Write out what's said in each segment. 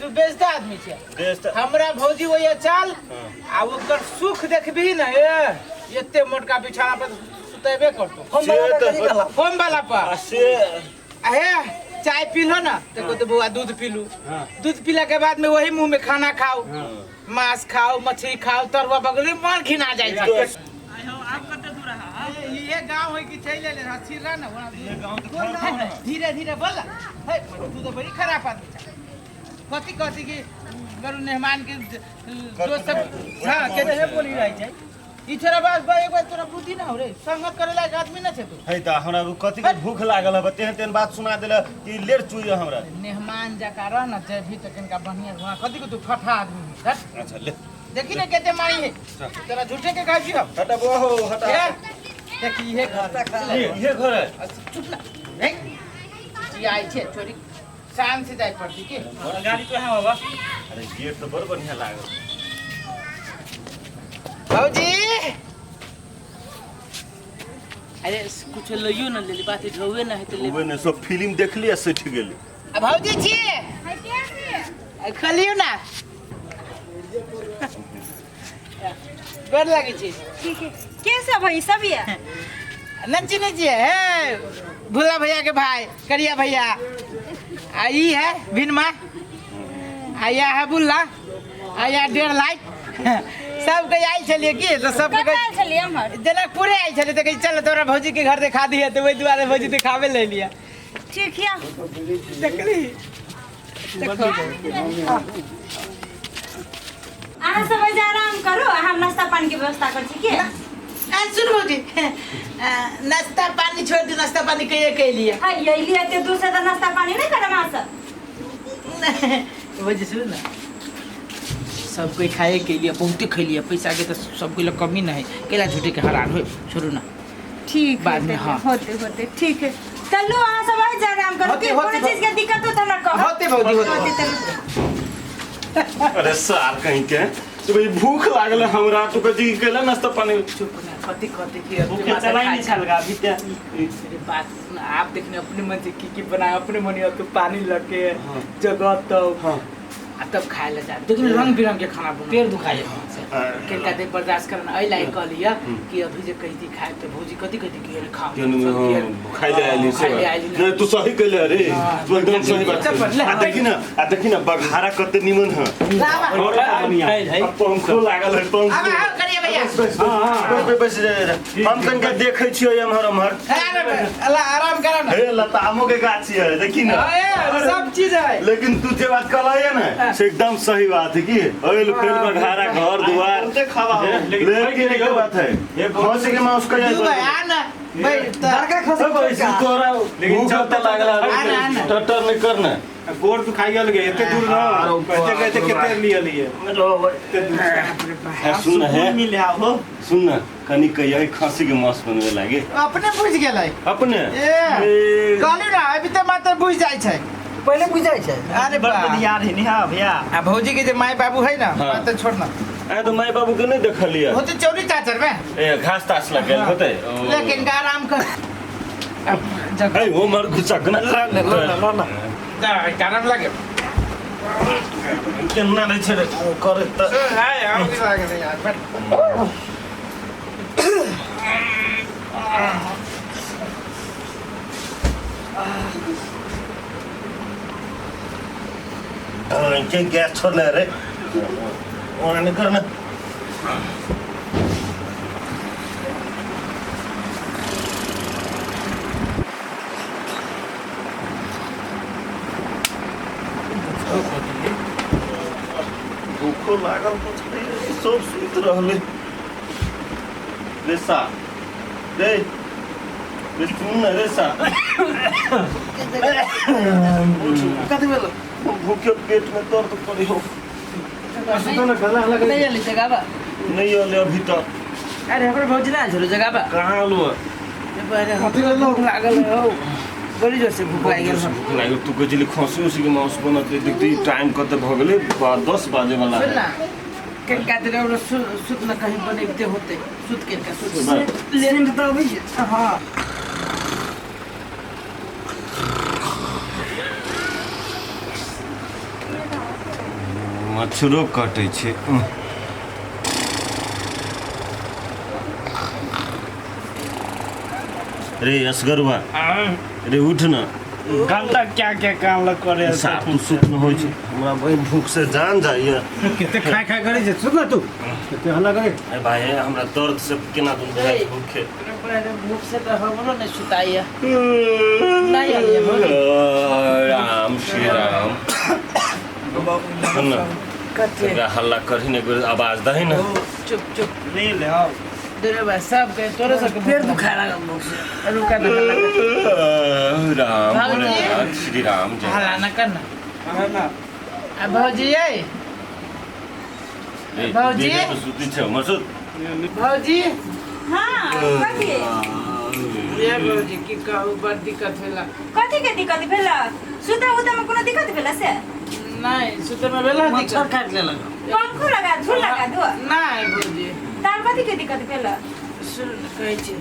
तू बेचता आदमी छे बेचता हमरा भौजी वो ये चाल आ ओकर सुख देखबी न एते मोटका बिछाना पे सुतेबे करतो फोम वाला पर से आहे चाय पी लो ना तो तो बुआ दूध पी लू दूध पीला के बाद में वही मुंह में खाना खाओ मांस खाओ मछली खाओ तरुआ बगल में मन घिना जाए आप कते दूर है ये गांव है कि चले ले हसीरा ना ये गांव धीरे धीरे बोल है तू तो बड़ी खराब आदमी कथी कथी की गरु मेहमान के दोस्त सब हां केते है बोली रही छै ई छोरा बस एक बार तोरा बुद्धि ना हो रे संगत करे लायक आदमी ना छै तू है त हमरा कथी के भूख लागल है तेन तेन बात सुना देला कि लेर चुई हमरा मेहमान जका रह ना जे भी तक इनका बढ़िया हुआ कथी के तू फटा आदमी अच्छा ले देखी ना केते मारी है तेरा झूठे के खाई हो हटा बो हो हटा देखी ये घर ये घर है चुप ना ये आई छे चोरी शान से जाय पड़ती के गाड़ी तो है बाबा अरे गेट तो बड़ बढ़िया लागल भौजी अरे कुछ लइयो न लेली बात ढौवे न है त ले ओबे ने सब फिल्म देख लिया सठ गेली भौजी छी खलियो ना गोर लगे छी ठीक है कैसा भाई सब ये नंची जी है भोला भैया के भाई करिया भैया आई है भिनमा आया है बुल्ला आया 1.5 लाख सब के आई चलिए की तो सब के चलिए हमर जनकपुरे आई चले तो कहीं चल तोरा भौजी के घर दिखा दिए तो वही दुआरे भौजी दिखावे ले लिया ठीक है देखली देखो आहा सब आराम करो हम नाश्ता पानी की व्यवस्था कर छी के सुन भौजी नाश्ता पानी छोड़ दे नाश्ता पानी के लिए हां ये लिए ते दूसरा नाश्ता पानी नहीं करम आस भौजी सुन ना सब कोई खाए के लिए बहुत खा लिया पैसा के तो सब कोई कमी नहीं केला झूठे के हैरान हो छोड़ू ना ठीक बाद में हाँ होते ठीक है चलो आहा सब आराम करो कि कोई चीज के दिक्कत हो त ना कहो होते भौजी होते अरे सार कहीं के तो भाई भूख लागल है हमरा तो कजी केला नाश्ता पानी चुप ना कथी कथी की भूख चला ही नहीं छलगा अभी ते मेरी बात आप देखने अपने मन से की बना अपने मन में तो पानी लगे जगह तो तब खाए ला जा लेकिन रंग बिरंग के खाना बना पेट दुखाए केनका दे बर्दाश्त करना आई लाइक कह लिया कि अभी जे कही थी खाए तो भौजी कथी कथी के खाओ खाई ले आली से नहीं तू सही कहले अरे तू एकदम सही बात आ देखी ना बघारा कते निमन है पंखो लागल है पंखो अब आओ करिए भैया हां बस हम तनका देखे छियो हमर अल्लाह आराम करा ना हे लतामो के गाछ है देखी ना सब चीज है लेकिन तू जे बात कहला है ना से एकदम सही बात है कि ऑयल फेल बघारा घर दुआर लेकिन एक बात है ये खसी के मांस का तू भाई आ ना भाई बड़का खसी तोरा लेकिन चलता लागला टटर नहीं करना गोड़ तो खाई गए एते दूर ना कहते कितने लिए सुन है मिले हो सुन ना कनी कहिए खसी के मांस बनवे लागे अपने बुझ गेलै अपने कहली ना अभी तो मात्र बुझ जाय छै पहले बुझाई छै अरे बड़ यार है नहीं हां भैया आ भौजी के जे माय बाबू है ना बात छोड़ना आ तो माय बाबू के नहीं देखलिए होते चौरी चाचर में ए घास तास लग गेल होते लेकिन का आराम कर ए वो मर घुसक ना ना जा आराम लगे केना नहीं छे करे त हाय आओ की लागे यार बैठ के गैस छोड़ले रे वहां नहीं करना भूखो लागल सब सुत रहले रेसा रे रे सुन ना रेसा कथी भेलो भूखे पेट में दर्द पड़ी हो तो ना गला लग नहीं आली जगह बा नहीं आले अभी तक अरे हमरे भौजी ना झोलो जगह बा कहां लो ये बारे कथी लोग लागल हो बड़ी जोर से भूख लाग गेल भूख लागल तू कजली खसी उसी के मांस बनत देखती टाइम कते भ गेले 10 बजे वाला सुन ना के काते रे सुत ना कहीं बनैते होते सुत के का सुत लेने में तो अभी हां मच्छरो कटै छै। रे असगरुआ रे उठ न। घंटा क्या क्या काम लग करे साफ तू सुत न होइ छै हमरा बड़ी भूख से जान जाइए। केते खाय खाय करे छै सुन तू केते हल्ला करे। अरे भाई हमरा दर्द से केना तुम भूखे भूख से तो हमरो नहीं सुताइए नहीं आइए राम श्री राम। न कथे हल्ला करही ने कोई आवाज दही न। चुप चुप ले ले आओ तेरे बस सब के तोरे सब पेट दुखा लगा भूख से रुका ना राम भाऊजी। भोलेनाथ श्री राम जय। हला ना करना है ना अब भौजी ये ए, भाऊजी। देखे तो सुती छै मसुद। भौजी हाँ कथी ये भौजी की कहू बड़ दिक्कत भेला कथी के दिक्कत भेल सुते उते में कोनो दिक्कत भेल से नहीं सुते में भेला दिक्कत काट ले लगा पंखो लगा झूल लगा दो नहीं भौजी तार कथी के दिक्कत भेल सुन कहै छै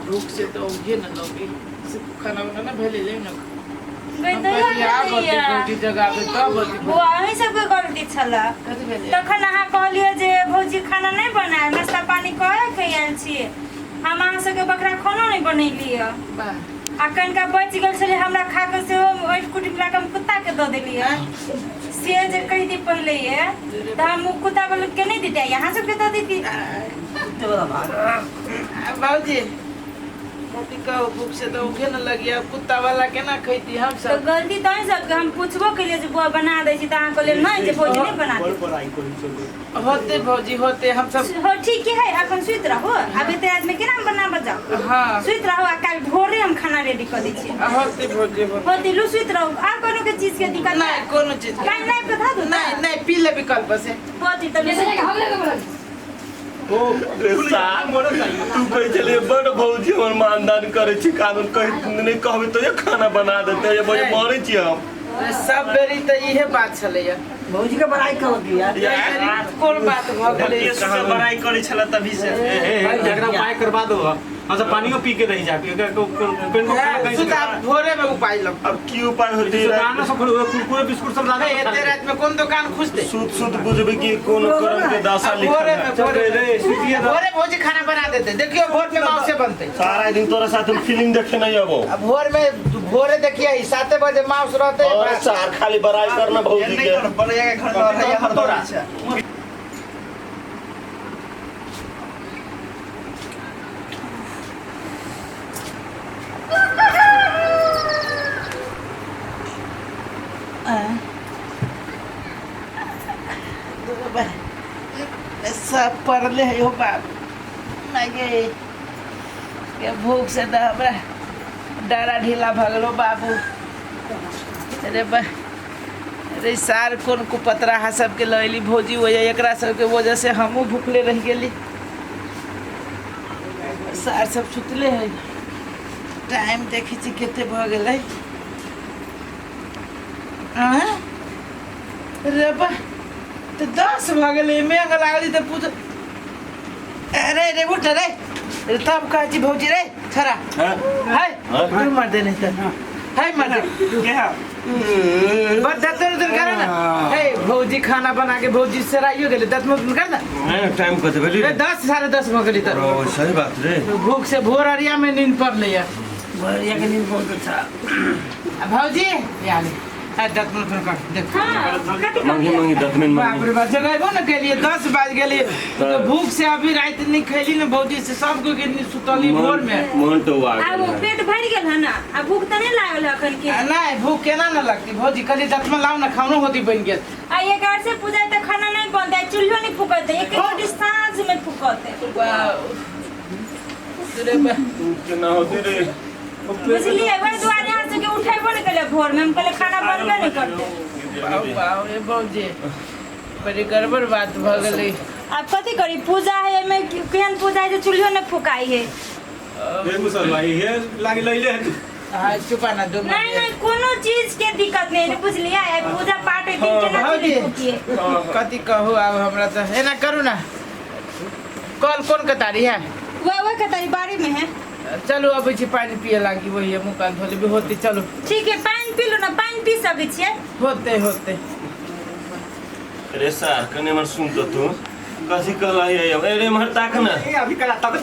भूख से तो उठे न लोगे खाना वाना ना भेले ले न गई तो रोटी जगह पे तब होती वो अहीं सबके गलती छला कथी भेले तखन अहाँ कहलिए जे भौजी खाना नहीं बनाए नाश्ता पानी कहे के आयल छी हम अहाँ सबके बकरा खाना नहीं बनेलिए बा आ कनिका बच गेल छलै हमरा खा के से ओइट कुटी मिला के हम कुत्ता के दऽ देलिए से जे कहि दी पहले ये तो हम उ कुत्ता वाला के नहीं देते यहाँ सबके दऽ देती भौजी कथी कहू भूख से तो उठे न लगी अब कुत्ता वाला केना खैती हम तो सब गलती तो ही सबके हम पूछबो के लिए जे बुआ बना दै छी त अहाँ कहलिए नहीं जे भौजी नहीं बना दै पढ़ाई करी चलो होते भौजी होते हम सब हो ठीक है अपन सुइत रहो अबे तो आज में केना हम बना बजाओ हाँ सुइत रहो आ काल भोरे हम खाना रेडी कर दै छी होते भौजी होते। हो दिलु सुइत रहो आ कोनो के चीज के दिक्कत नहीं कोनो चीज के। नहीं नहीं बता दो नहीं नहीं पी ले विकल्प से होती तो ओ तू कह चलिए बड़ भौजी हमर मानदान करे छी कानून कह नहीं कहबे तो ये खाना बना देते ये बड़े मरे छी हम। सब बेरी तो इहे बात छलैया भौजी के बड़ाई कर दिया कोन बात भ गेलै कहां बड़ाई करे छला तभी से एकरा उपाय करवा दो हम सब पानियो पी के रह जा पेट में खाना कहीं सुता भोरे में उपाय लो अब की उपाय होती है खाना सब कुरकुरे बिस्कुट सब लाना एते रात में कोन दुकान खुजते सुत सुत बुझबे कि कौन करम के दासा लिखा भोरे है। में भोरे रे सुतिए भोरे भौजी खाना बना देते देखियो भोर में माँ से बनते सारा दिन तोरा साथ हम फिल्म देखे नहीं आबो अब भोर में भोरे देखिए 7 बजे माउस रहते और चार खाली बड़ाई करना भौजी के तोरा सब पढ़ले हो बाप नहीं ये भूख से तो हमरा डारा ढीला भगलो बाबू अरे बा अरे सार कोन कुपतरा हा सबके लैली भौजी वजह एकरा सबके वजह से हमहू भूखले रह गेली सार सब सुतले है टाइम देखी छी केते भ गेलै रे बा तो 10 भ गेलै मेघ लागली तो पूछ अरे रे उठ रे तब कह छी भौजी रे छोरा हाय हाय मार दे नहीं तो हाय मार दे क्या बस दत उधर कर ना हे भौजी खाना बना के भौजी से राइयो गेले 10 मिनट कर ना टाइम कते भेली 10 10:30 भ गेली तो ओ सही बात रे भूख से भोर अरिया में नींद पड़ लिया बढ़िया के नींद बहुत अच्छा भौजी या ले 10 मिनट कर देख हां कथी मांगी मांगी 10 मिनट बाप मांगी रे बाप जगह ना के लिए 10 बज गेली तो भूख से अभी रात नहीं खैली ना भौजी से सब को के सुतली भोर में मन तो आ आ वो पेट भर गेल है ना आ भूख त नहीं लागल है अखन के नहीं भूख केना ना लगती भौजी कली दत में लाओ ना खानो होती बन गेल आ ये गाड़ से पूजा त खाना नहीं बनता चूल्हा नहीं फुकते एक रोटी सांझ में फुकते केना होती रे बुझलिए वे दुआरे हाथ से के उठेबो नहीं कले भोर में हम कले खाना बनबे नहीं करते बाऊ ये भौजी बड़ी गड़बड़ बात भ गेली अब कथी करी पूजा है में केहन पूजा है जो चूल्हा नहीं फुकाई है ये मुसलमान ये लागे लइले है हां चुपा ना दो नहीं नहीं कोनो चीज के दिक्कत नहीं है बुझलिए है पूजा पाठ है दिन के ना भौजी फुकिए कथी कहू अब हमरा तो है ना करू ना कल कौन कतारी है वो के तारी बाड़ी में है चलो अब छी पानी पिए लागी वही मुंह कान धोले भी होती चलो ठीक है पानी पी लो ना पानी पी सके छिए होते होते अरे सार कने मन सुन तो तू कथी कहला है अरे महर ताक ना अभी कला तक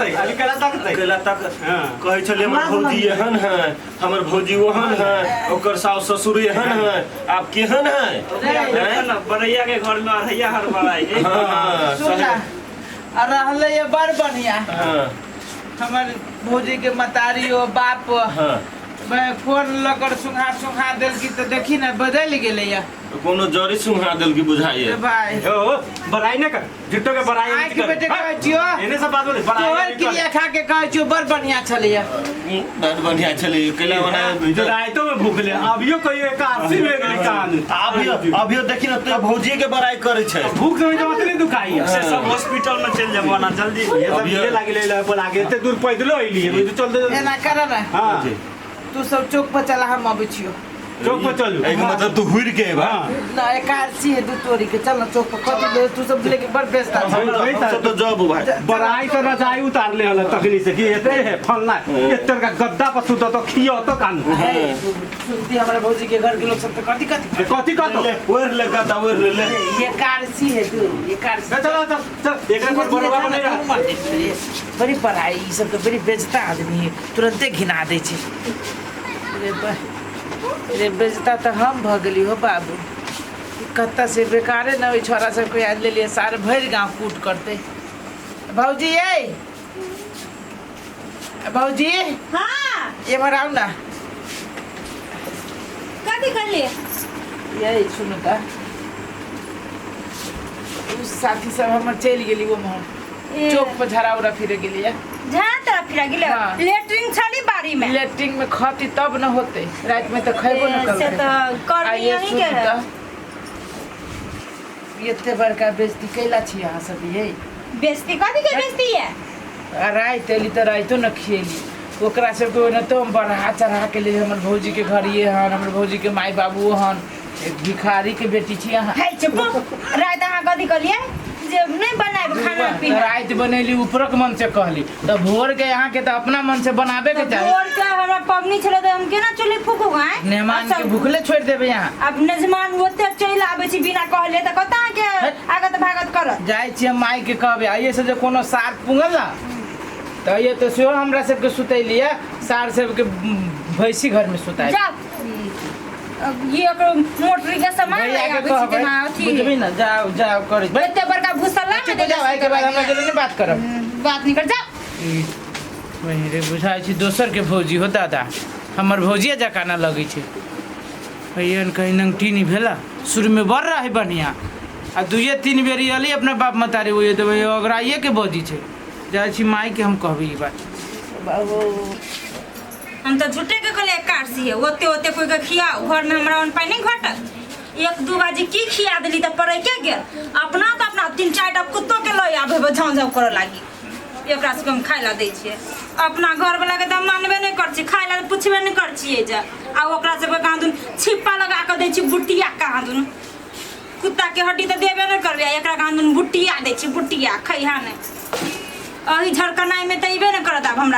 केला तक हाँ। कहे चले हमर भौजी एहन है हमर भौजी ओहन है ओकर सास ससुर एहन है आप केहन है बरैया के घर में अरैया हर बड़ाई हाँ सुना और रहले ये बड़ बढ़िया हाँ हमर भौजी के मतारी हो बाप हाँ मैं फोन लकर सुंघा देल की तो देखी ना बदल गेले या कोनो जड़ी सुहा देल की बुझाइए भाई ओ बड़ाई ना कर जिट्टो के बड़ाई आइ के बेटे कहै छियो एने सब बात बोले तोहर बड़ाई क्रिया खा के कहै छियो बड़ बढ़िया छलिया बहुत बढ़िया चले केला बना जो राइतो में भूख ले अभियो कहियो एक आरसी में गली कान अभियो देखी ना तो भौजी के बड़ाई करे छै भूख में तो मतलब दुखाई है सब हॉस्पिटल में चल जाबो ना जल्दी ये सब ये लागी ले बोला के एते दूर पैदल आइली है तो चल दे एना कर ना हां तू सब चौक पर चला हम अबै छियो चौक पर चलू एक मतलब तू हुर के बा ना एकादशी है दू तोरी के चल ना चौक पर कथी दे तू सब लेके बड़ बेस्ता सब तो जब भाई बड़ाई तो रजाई उतार ले हल तकनी से कि एते है फलना एतर का गद्दा पर सुतो तो खियो तो कान सुनती हमारे भौजी के घर के लोग सब तो कथी कथी कहतो ओर लगा ता ओर ले ये एकादशी है तू एकादशी चल चल एकरा पर बरोबर नहीं रहा बड़ी पढ़ाई ई सब तो बड़ी बेचता आदमी है तुरंते घिना दे छै रे बेचता तो हम भ गेली हो बाबू कत्ता से बेकारे न ओइ छोरा सब को याद ले लिए सारे भर गांव कूट करते भौजी ये भौजी हाँ ये मराऊ ना कथी कर लिए यही सुनो ता उस साथी सब हमर चल गेली वो मोहन चौक पर झरा उरा फिरे गेली है जहाँ तरफ फिरा गेले हाँ। लेटरिन छली बारी में लेटरिन में खती तब न होते रात में तो खैबो न से तो कर आइए यही सुन के है। त एते बड़का बेइज्जती कैला छी अहाँ सब ये बेइज्जती कथी के बेइज्जती है रात एली तो रातो न खिएली ओकरा सबके न तो हम बढ़ा चढ़ा के ले हमर भौजी के घर ये हन हमर भौजी के माई बाबू हन एक भिखारी के बेटी छी अहाँ है चुप रात अहाँ कथी कहलिए जे नहीं बनाए खाना पीना रात बनेली ऊपरक मन से कहली तो भोर के यहाँ के तो अपना मन से बनाबे के चाहिए और क्या हमरा पबनी छले तो हम केना चुली फूकू हैं मेहमान के भूखले छोड़ देबे यहाँ अब मेजमान ओते चल आबे छी बिना कहले त कता के आगत भागत कर जाय छी हम माई के कहबे आइए से जो कोनो सार पुंगल ना तो ये तो सेहो हमरा सबके सुतैलिए सार सबके भैंसी घर में सुताई जाओ ये मोटरी के सामान भैया है के अभी कहबे चिकना अथी बुझबी ना जाओ जाओ करी एते बड़का भूसला में चुप जाओ आइ के बाद हमरा जरूर नहीं बात करब बात नहीं कर जाओ वही रे बुझाई छी दोसर के भौजी हो दादा हमर भौजिया जका ना लगै छै भैया कहीं नंगटी नहीं भेला शुरू में बढ़ रहा है बढ़िया आ दुए तीन बेरी अली अपना बाप मतारी हुए तो वही अगराइए के बौजी छै जाइ छी माई के हम कहबी ई बात बाबू हम तो झूठे के कहले कारसी है ओते ओते कोई के खियाओ घर में हमरा पानी नहीं घटल एक दू बाजी की खिया देली त पड़ै के गेल अपना तो अपना तीन चार टा कुत्तो के लय आबे झाँझ झाँझ करे लागी एकरा से हम खाइ ला दै छियै अपना घर वाला के त मानबे नहीं कर छी खाइ ला पूछबे नहीं कर छियै जा आ ओकरा से कांदुन छिप्पा लगा के दै छी बुटिया कांदुन कुत्ता के हड्डी त देबे नहीं करबे एकरा कांदुन बुटिया दै छी बुटिया खैहा नहीं अही झरकनाई में त इबे नहीं करत अब हमरा